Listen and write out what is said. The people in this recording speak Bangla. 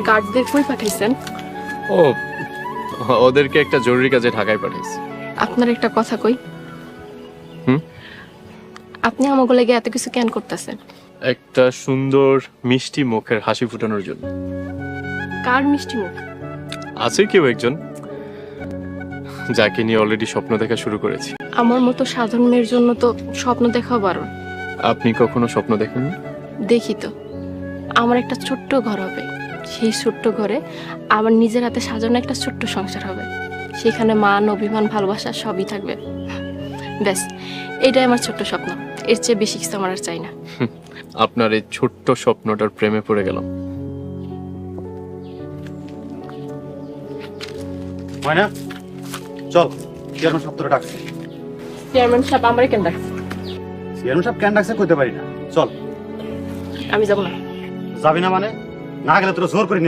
গার্ডদের কই পাঠাইছেন? ও, ওদেরকে একটা জরুরি কাজে ঢাকায় পাঠিয়েছি। আপনার একটা কথা কই। হুম? আপনি আমাকে লেগে এত কিছু কেন করতেছেন? একটা সুন্দর মিষ্টি মুখের হাসি ফুটানোর জন্য। কার মিষ্টি মুখ? আছে কেউ একজন যাকে নিয়ে অলরেডি স্বপ্ন দেখা শুরু করেছি। আমার মতো সাধারণ মেয়ের জন্য তো স্বপ্ন দেখাও বারণ। আপনি কখনো স্বপ্ন দেখেননি? দেখি তো, আমার একটা ছোট্ট ঘর হবে। সেই ছোট্ট ঘরে আমার নিজের হাতে সাজানো একটা ছোট্ট সংসার হবে। সেখানে মান, অভিমান, ভালোবাসা সবই থাকবে। ব্যাস, এটাই আমার ছোট্ট স্বপ্ন। এর চেয়ে বেশি কিছু আমার আর চাই না। আপনার এই ছোট্ট স্বপ্নটার প্রেমে পড়ে গেলাম। ময়না, চল। চেয়ারম্যান সাহেব তোরা ডাকছে। চেয়ারম্যান সাহেব আমারে কেন ডাকছে? চেয়ারম্যান সাহেব কেন ডাকছে কইতে পারি না। চল। আমি যাব না। যাবি না মানে? না গেলে তোরা জোর করে নিয়ে